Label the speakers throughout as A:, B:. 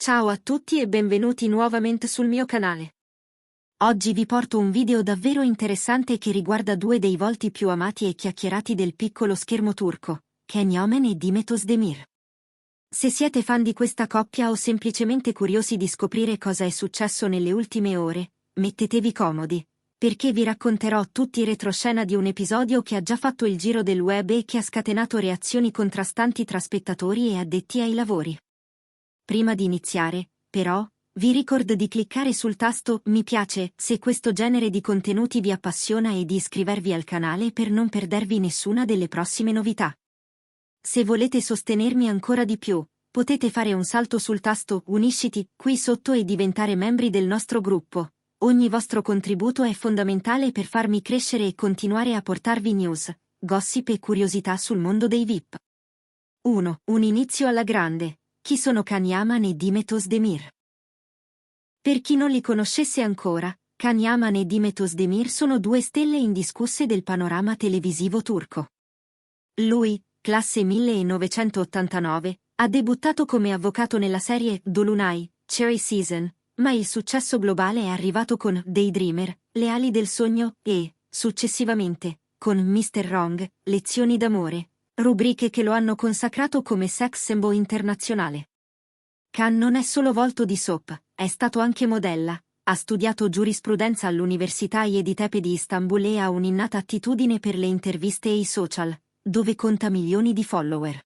A: Ciao a tutti e benvenuti nuovamente sul mio canale. Oggi vi porto un video davvero interessante che riguarda due dei volti più amati e chiacchierati del piccolo schermo turco, Can Yaman e Demet Özdemir. Se siete fan di questa coppia o semplicemente curiosi di scoprire cosa è successo nelle ultime ore, mettetevi comodi, perché vi racconterò tutti i retroscena di un episodio che ha già fatto il giro del web e che ha scatenato reazioni contrastanti tra spettatori e addetti ai lavori. Prima di iniziare, però, vi ricordo di cliccare sul tasto mi piace se questo genere di contenuti vi appassiona e di iscrivervi al canale per non perdervi nessuna delle prossime novità. Se volete sostenermi ancora di più, potete fare un salto sul tasto unisciti qui sotto e diventare membri del nostro gruppo. Ogni vostro contributo è fondamentale per farmi crescere e continuare a portarvi news, gossip e curiosità sul mondo dei VIP. 1. Un inizio alla grande. Chi sono Can Yaman e Demet Özdemir? Per chi non li conoscesse ancora, Can Yaman e Demet Özdemir sono due stelle indiscusse del panorama televisivo turco. Lui, classe 1989, ha debuttato come avvocato nella serie Dolunay, Cherry Season, ma il successo globale è arrivato con Daydreamer, Le ali del sogno e, successivamente, con Mr. Wrong, Lezioni d'amore, rubriche che lo hanno consacrato come sex symbol internazionale. Can non è solo volto di soap, è stato anche modella, ha studiato giurisprudenza all'Università Yeditepe di Istanbul e ha un'innata attitudine per le interviste e i social, dove conta milioni di follower.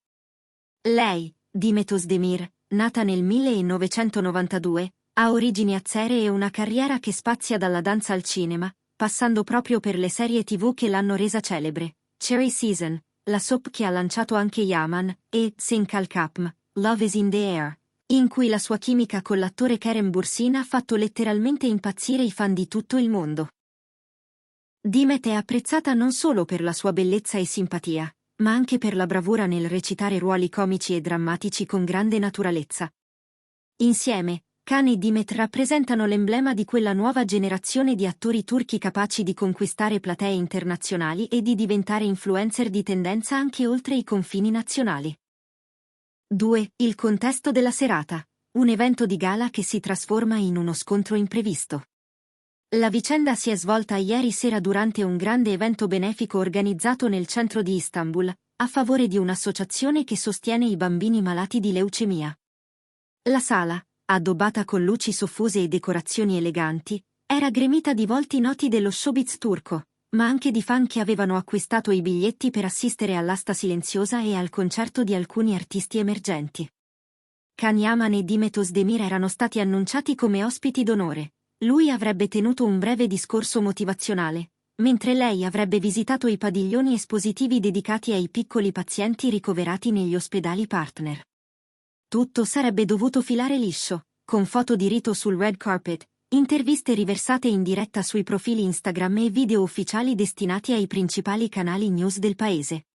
A: Lei, Demet Özdemir, nata nel 1992, ha origini azere e una carriera che spazia dalla danza al cinema, passando proprio per le serie TV che l'hanno resa celebre, Cherry Season, la soap che ha lanciato anche Yaman, e Senkal Kapm, Love is in the Air, in cui la sua chimica con l'attore Kerem Bürsin ha fatto letteralmente impazzire i fan di tutto il mondo. Demet è apprezzata non solo per la sua bellezza e simpatia, ma anche per la bravura nel recitare ruoli comici e drammatici con grande naturalezza. Insieme, Can e Demet rappresentano l'emblema di quella nuova generazione di attori turchi capaci di conquistare platee internazionali e di diventare influencer di tendenza anche oltre i confini nazionali. 2. Il contesto della serata. Un evento di gala che si trasforma in uno scontro imprevisto. La vicenda si è svolta ieri sera durante un grande evento benefico organizzato nel centro di Istanbul, a favore di un'associazione che sostiene i bambini malati di leucemia. La sala, addobbata con luci soffuse e decorazioni eleganti, era gremita di volti noti dello showbiz turco, ma anche di fan che avevano acquistato i biglietti per assistere all'asta silenziosa e al concerto di alcuni artisti emergenti. Can Yaman e Demet Özdemir erano stati annunciati come ospiti d'onore. Lui avrebbe tenuto un breve discorso motivazionale, mentre lei avrebbe visitato i padiglioni espositivi dedicati ai piccoli pazienti ricoverati negli ospedali partner. Tutto sarebbe dovuto filare liscio, con foto di rito sul red carpet, interviste riversate in diretta sui profili Instagram e video ufficiali destinati ai principali canali news del paese.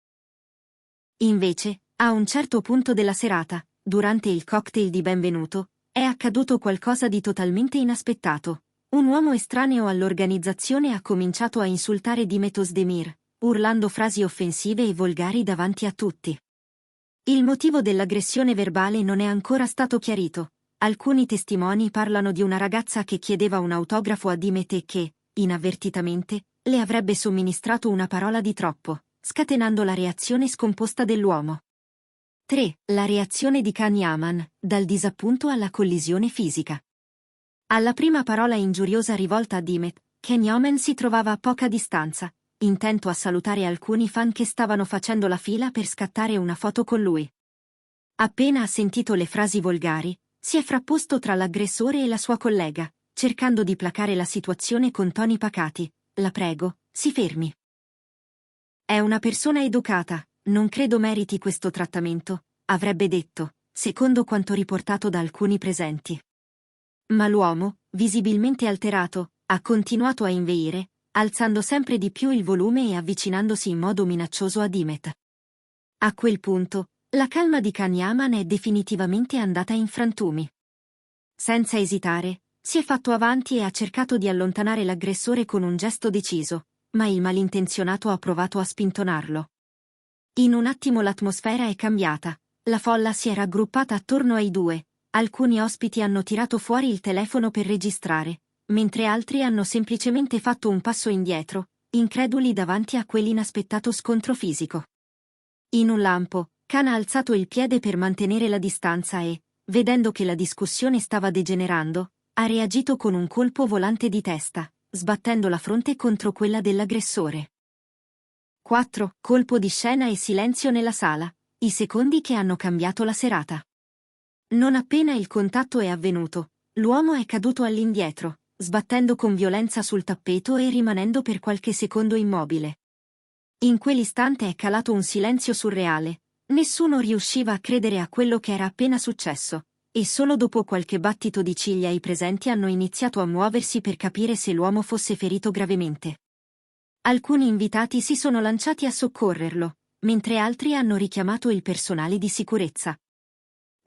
A: Invece, a un certo punto della serata, durante il cocktail di benvenuto, è accaduto qualcosa di totalmente inaspettato. Un uomo estraneo all'organizzazione ha cominciato a insultare Demet Özdemir, urlando frasi offensive e volgari davanti a tutti. Il motivo dell'aggressione verbale non è ancora stato chiarito. Alcuni testimoni parlano di una ragazza che chiedeva un autografo a Demet e che, inavvertitamente, le avrebbe somministrato una parola di troppo, scatenando la reazione scomposta dell'uomo. 3. La reazione di Can Yaman, dal disappunto alla collisione fisica. Alla prima parola ingiuriosa rivolta a Demet, Can Yaman si trovava a poca distanza, intento a salutare alcuni fan che stavano facendo la fila per scattare una foto con lui. Appena ha sentito le frasi volgari, si è frapposto tra l'aggressore e la sua collega, cercando di placare la situazione con toni pacati. La prego, si fermi. È una persona educata, non credo meriti questo trattamento, avrebbe detto, secondo quanto riportato da alcuni presenti. Ma l'uomo, visibilmente alterato, ha continuato a inveire, alzando sempre di più il volume e avvicinandosi in modo minaccioso a Demet. A quel punto, la calma di Can Yaman è definitivamente andata in frantumi. Senza esitare, si è fatto avanti e ha cercato di allontanare l'aggressore con un gesto deciso, ma il malintenzionato ha provato a spintonarlo. In un attimo l'atmosfera è cambiata, la folla si è raggruppata attorno ai due, Alcuni ospiti hanno tirato fuori il telefono per registrare, mentre altri hanno semplicemente fatto un passo indietro, increduli davanti a quell'inaspettato scontro fisico. In un lampo, Khan ha alzato il piede per mantenere la distanza e, vedendo che la discussione stava degenerando, ha reagito con un colpo volante di testa, sbattendo la fronte contro quella dell'aggressore. 4. Colpo di scena e silenzio nella sala, i secondi che hanno cambiato la serata. Non appena il contatto è avvenuto, l'uomo è caduto all'indietro, sbattendo con violenza sul tappeto e rimanendo per qualche secondo immobile. In quell'istante è calato un silenzio surreale, nessuno riusciva a credere a quello che era appena successo, e solo dopo qualche battito di ciglia i presenti hanno iniziato a muoversi per capire se l'uomo fosse ferito gravemente. Alcuni invitati si sono lanciati a soccorrerlo, mentre altri hanno richiamato il personale di sicurezza.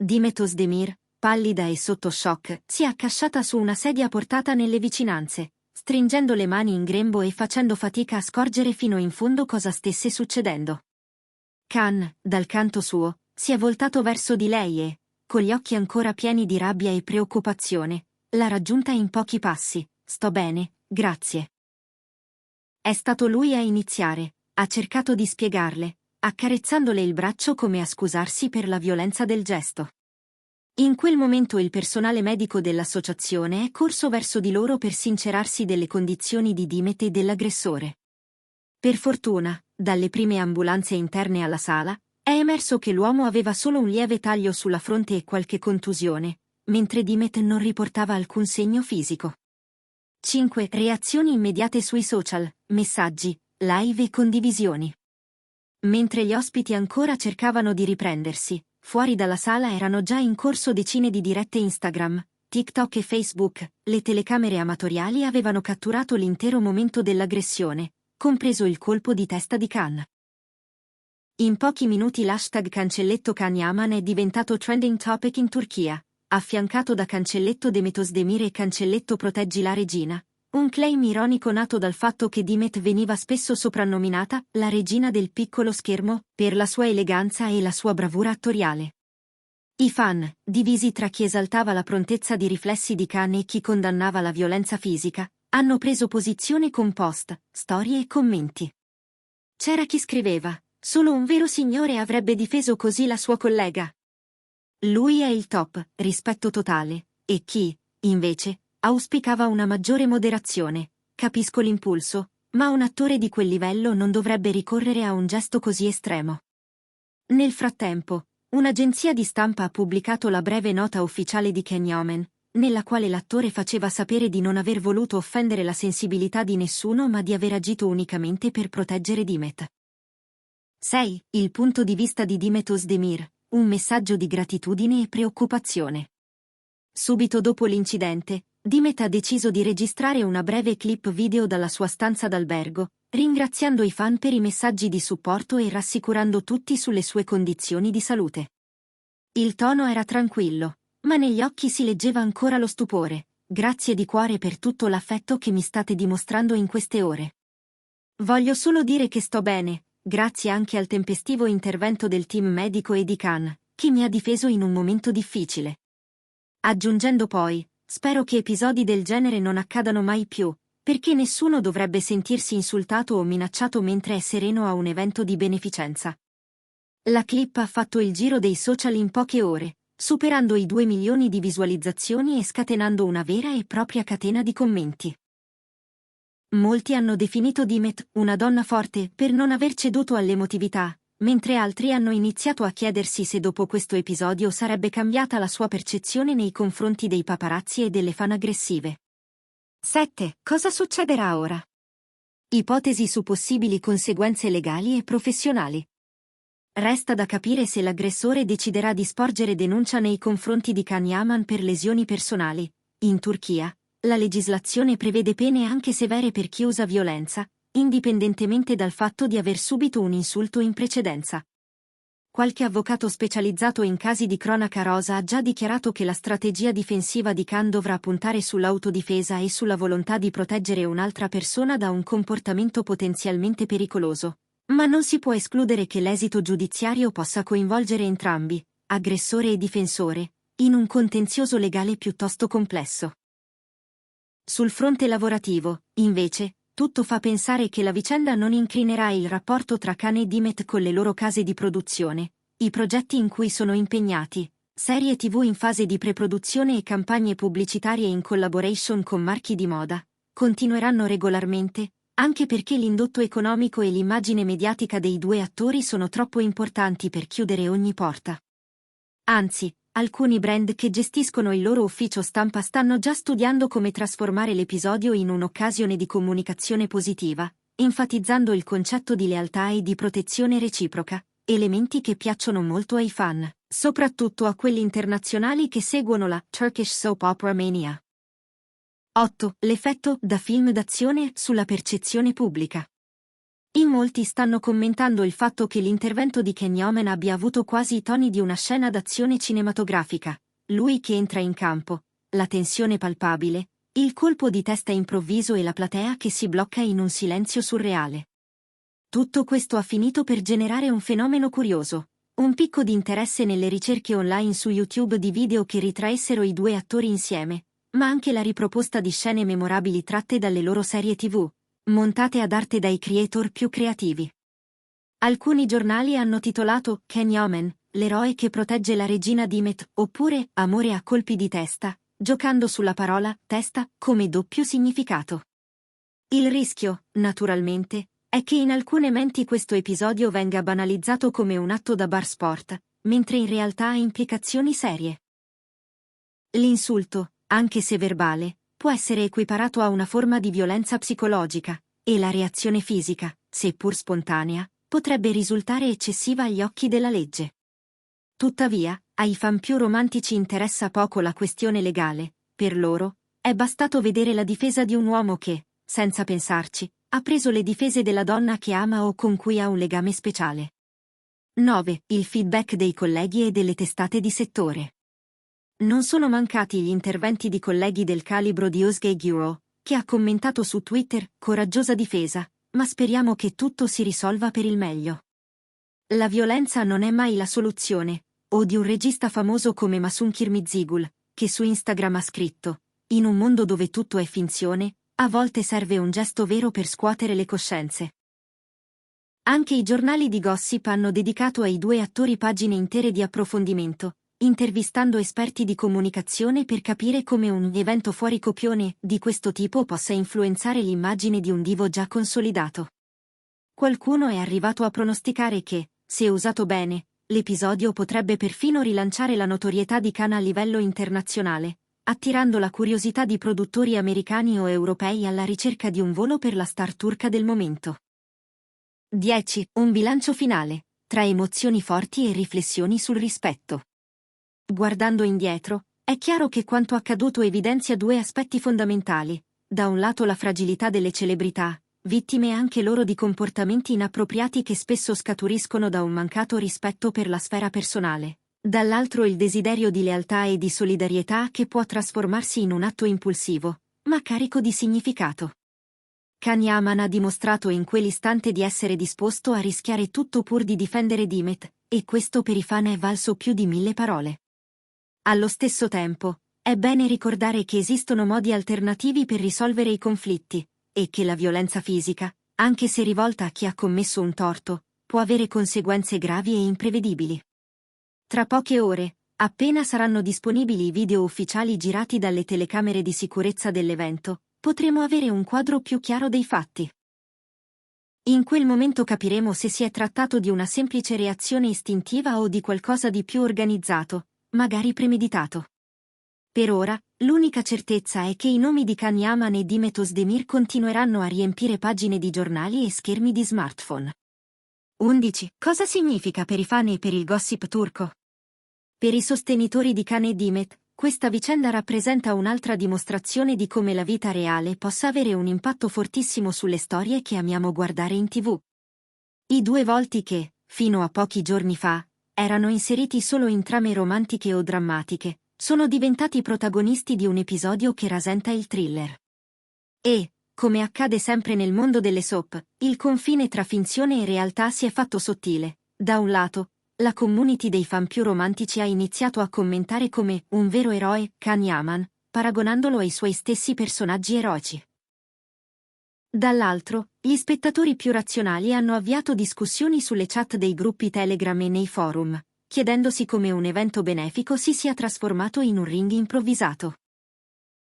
A: Dimet Özdemir, pallida e sotto shock, si è accasciata su una sedia portata nelle vicinanze, stringendo le mani in grembo e facendo fatica a scorgere fino in fondo cosa stesse succedendo. Khan, dal canto suo, si è voltato verso di lei e, con gli occhi ancora pieni di rabbia e preoccupazione, l'ha raggiunta in pochi passi. Sto bene, grazie. È stato lui a iniziare, ha cercato di spiegarle, accarezzandole il braccio come a scusarsi per la violenza del gesto. In quel momento il personale medico dell'associazione è corso verso di loro per sincerarsi delle condizioni di Dimet e dell'aggressore. Per fortuna, dalle prime ambulanze interne alla sala, è emerso che l'uomo aveva solo un lieve taglio sulla fronte e qualche contusione, mentre Dimet non riportava alcun segno fisico. 5. Reazioni immediate sui social, messaggi, live e condivisioni. Mentre gli ospiti ancora cercavano di riprendersi, fuori dalla sala erano già in corso decine di dirette Instagram, TikTok e Facebook, le telecamere amatoriali avevano catturato l'intero momento dell'aggressione, compreso il colpo di testa di Khan. In pochi minuti l'hashtag cancelletto Khan Yaman è diventato trending topic in Turchia, affiancato da cancelletto Demet Özdemir e cancelletto proteggi la regina, un claim ironico nato dal fatto che Dimet veniva spesso soprannominata la regina del piccolo schermo per la sua eleganza e la sua bravura attoriale. I fan, divisi tra chi esaltava la prontezza di riflessi di Khan e chi condannava la violenza fisica, hanno preso posizione con post, storie e commenti. C'era chi scriveva: solo un vero signore avrebbe difeso così la sua collega. Lui è il top, rispetto totale, e chi, invece, auspicava una maggiore moderazione. Capisco l'impulso, ma un attore di quel livello non dovrebbe ricorrere a un gesto così estremo. Nel frattempo, un'agenzia di stampa ha pubblicato la breve nota ufficiale di Can Yaman, nella quale l'attore faceva sapere di non aver voluto offendere la sensibilità di nessuno ma di aver agito unicamente per proteggere Dimet. 6. Il punto di vista di Dimet Özdemir, un messaggio di gratitudine e preoccupazione. Subito dopo l'incidente, Dimet ha deciso di registrare una breve clip video dalla sua stanza d'albergo, ringraziando i fan per i messaggi di supporto e rassicurando tutti sulle sue condizioni di salute. Il tono era tranquillo, ma negli occhi si leggeva ancora lo stupore. Grazie di cuore per tutto l'affetto che mi state dimostrando in queste ore. Voglio solo dire che sto bene, grazie anche al tempestivo intervento del team medico e di Khan, che mi ha difeso in un momento difficile. Aggiungendo poi: spero che episodi del genere non accadano mai più, perché nessuno dovrebbe sentirsi insultato o minacciato mentre è sereno a un evento di beneficenza. La clip ha fatto il giro dei social in poche ore, superando i 2 milioni di visualizzazioni e scatenando una vera e propria catena di commenti. Molti hanno definito Dimet una donna forte per non aver ceduto all'emotività, mentre altri hanno iniziato a chiedersi se dopo questo episodio sarebbe cambiata la sua percezione nei confronti dei paparazzi e delle fan aggressive. 7. Cosa succederà ora? Ipotesi su possibili conseguenze legali e professionali. Resta da capire se l'aggressore deciderà di sporgere denuncia nei confronti di Can Yaman per lesioni personali. In Turchia, la legislazione prevede pene anche severe per chi usa violenza, indipendentemente dal fatto di aver subito un insulto in precedenza. Qualche avvocato specializzato in casi di cronaca rosa ha già dichiarato che la strategia difensiva di Khan dovrà puntare sull'autodifesa e sulla volontà di proteggere un'altra persona da un comportamento potenzialmente pericoloso. Ma non si può escludere che l'esito giudiziario possa coinvolgere entrambi, aggressore e difensore, in un contenzioso legale piuttosto complesso. Sul fronte lavorativo, invece, tutto fa pensare che la vicenda non incrinerà il rapporto tra Khan e Dimet con le loro case di produzione, i progetti in cui sono impegnati, serie TV in fase di preproduzione e campagne pubblicitarie in collaboration con marchi di moda, continueranno regolarmente, anche perché l'indotto economico e l'immagine mediatica dei due attori sono troppo importanti per chiudere ogni porta. Anzi, alcuni brand che gestiscono il loro ufficio stampa stanno già studiando come trasformare l'episodio in un'occasione di comunicazione positiva, enfatizzando il concetto di lealtà e di protezione reciproca, elementi che piacciono molto ai fan, soprattutto a quelli internazionali che seguono la Turkish Soap Opera Mania. 8. L'effetto da film d'azione sulla percezione pubblica. In molti stanno commentando il fatto che l'intervento di Ken Yeoman abbia avuto quasi i toni di una scena d'azione cinematografica, lui che entra in campo, la tensione palpabile, il colpo di testa improvviso e la platea che si blocca in un silenzio surreale. Tutto questo ha finito per generare un fenomeno curioso, un picco di interesse nelle ricerche online su YouTube di video che ritraessero i due attori insieme, ma anche la riproposta di scene memorabili tratte dalle loro serie TV, montate ad arte dai creator più creativi. Alcuni giornali hanno titolato Ken Yeoman, l'eroe che protegge la regina Dimet, oppure Amore a colpi di testa, giocando sulla parola testa come doppio significato. Il rischio, naturalmente, è che in alcune menti questo episodio venga banalizzato come un atto da bar sport, mentre in realtà ha implicazioni serie. L'insulto, anche se verbale, può essere equiparato a una forma di violenza psicologica, e la reazione fisica, seppur spontanea, potrebbe risultare eccessiva agli occhi della legge. Tuttavia, ai fan più romantici interessa poco la questione legale, per loro, è bastato vedere la difesa di un uomo che, senza pensarci, ha preso le difese della donna che ama o con cui ha un legame speciale. 9. Il feedback dei colleghi e delle testate di settore. Non sono mancati gli interventi di colleghi del calibro di Özge Gürol, che ha commentato su Twitter, coraggiosa difesa, ma speriamo che tutto si risolva per il meglio. La violenza non è mai la soluzione, o di un regista famoso come Masun Kirmizigul, che su Instagram ha scritto, in un mondo dove tutto è finzione, a volte serve un gesto vero per scuotere le coscienze. Anche i giornali di gossip hanno dedicato ai due attori pagine intere di approfondimento, intervistando esperti di comunicazione per capire come un evento fuori copione di questo tipo possa influenzare l'immagine di un divo già consolidato. Qualcuno è arrivato a pronosticare che, se usato bene, l'episodio potrebbe perfino rilanciare la notorietà di Khan a livello internazionale, attirando la curiosità di produttori americani o europei alla ricerca di un volo per la star turca del momento. 10. Un bilancio finale, tra emozioni forti e riflessioni sul rispetto. Guardando indietro, è chiaro che quanto accaduto evidenzia due aspetti fondamentali: da un lato la fragilità delle celebrità, vittime anche loro di comportamenti inappropriati che spesso scaturiscono da un mancato rispetto per la sfera personale, dall'altro il desiderio di lealtà e di solidarietà che può trasformarsi in un atto impulsivo, ma carico di significato. Khan Yeoman ha dimostrato in quell'istante di essere disposto a rischiare tutto pur di difendere Dimet, e questo per i fan è valso più di 1000 parole. Allo stesso tempo, è bene ricordare che esistono modi alternativi per risolvere i conflitti, e che la violenza fisica, anche se rivolta a chi ha commesso un torto, può avere conseguenze gravi e imprevedibili. Tra poche ore, appena saranno disponibili i video ufficiali girati dalle telecamere di sicurezza dell'evento, potremo avere un quadro più chiaro dei fatti. In quel momento capiremo se si è trattato di una semplice reazione istintiva o di qualcosa di più organizzato, magari premeditato. Per ora, l'unica certezza è che i nomi di Khan Yeoman e Dimet Özdemir continueranno a riempire pagine di giornali e schermi di smartphone. 11. Cosa significa per i fan e per il gossip turco? Per i sostenitori di Khan e Dimet, questa vicenda rappresenta un'altra dimostrazione di come la vita reale possa avere un impatto fortissimo sulle storie che amiamo guardare in TV. I due volti che, fino a pochi giorni fa, erano inseriti solo in trame romantiche o drammatiche, sono diventati protagonisti di un episodio che rasenta il thriller. E, come accade sempre nel mondo delle soap, il confine tra finzione e realtà si è fatto sottile. Da un lato, la community dei fan più romantici ha iniziato a commentare come un vero eroe Can Yaman, paragonandolo ai suoi stessi personaggi eroici. Dall'altro, gli spettatori più razionali hanno avviato discussioni sulle chat dei gruppi Telegram e nei forum, chiedendosi come un evento benefico si sia trasformato in un ring improvvisato.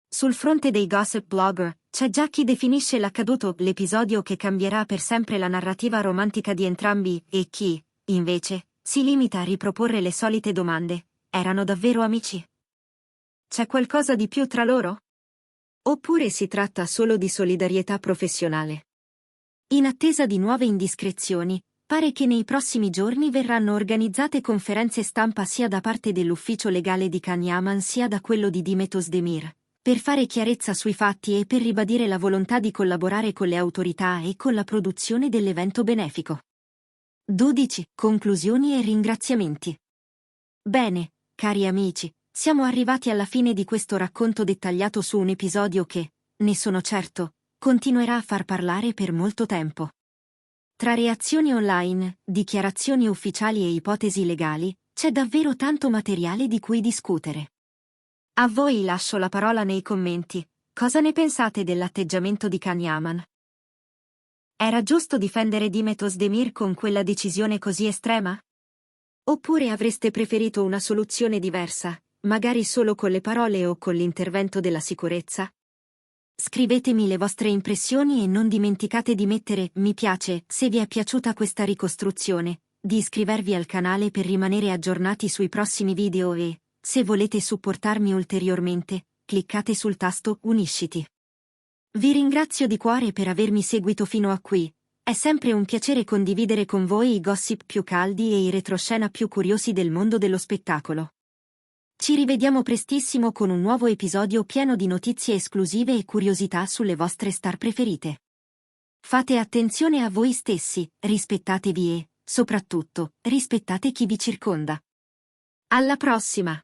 A: Sul fronte dei gossip blogger, c'è già chi definisce l'accaduto l'episodio che cambierà per sempre la narrativa romantica di entrambi e chi, invece, si limita a riproporre le solite domande: erano davvero amici? C'è qualcosa di più tra loro? Oppure si tratta solo di solidarietà professionale? In attesa di nuove indiscrezioni, pare che nei prossimi giorni verranno organizzate conferenze stampa sia da parte dell'ufficio legale di Can Yaman sia da quello di Demet Özdemir, per fare chiarezza sui fatti e per ribadire la volontà di collaborare con le autorità e con la produzione dell'evento benefico. 12. Conclusioni e ringraziamenti. Bene, cari amici, siamo arrivati alla fine di questo racconto dettagliato su un episodio che, ne sono certo, continuerà a far parlare per molto tempo. Tra reazioni online, dichiarazioni ufficiali e ipotesi legali, c'è davvero tanto materiale di cui discutere. A voi lascio la parola nei commenti. Cosa ne pensate dell'atteggiamento di Can Yaman? Era giusto difendere Demet Özdemir con quella decisione così estrema? Oppure avreste preferito una soluzione diversa, magari solo con le parole o con l'intervento della sicurezza? Scrivetemi le vostre impressioni e non dimenticate di mettere mi piace se vi è piaciuta questa ricostruzione, di iscrivervi al canale per rimanere aggiornati sui prossimi video e, se volete supportarmi ulteriormente, cliccate sul tasto Unisciti. Vi ringrazio di cuore per avermi seguito fino a qui, è sempre un piacere condividere con voi i gossip più caldi e i retroscena più curiosi del mondo dello spettacolo. Ci rivediamo prestissimo con un nuovo episodio pieno di notizie esclusive e curiosità sulle vostre star preferite. Fate attenzione a voi stessi, rispettatevi e, soprattutto, rispettate chi vi circonda. Alla prossima!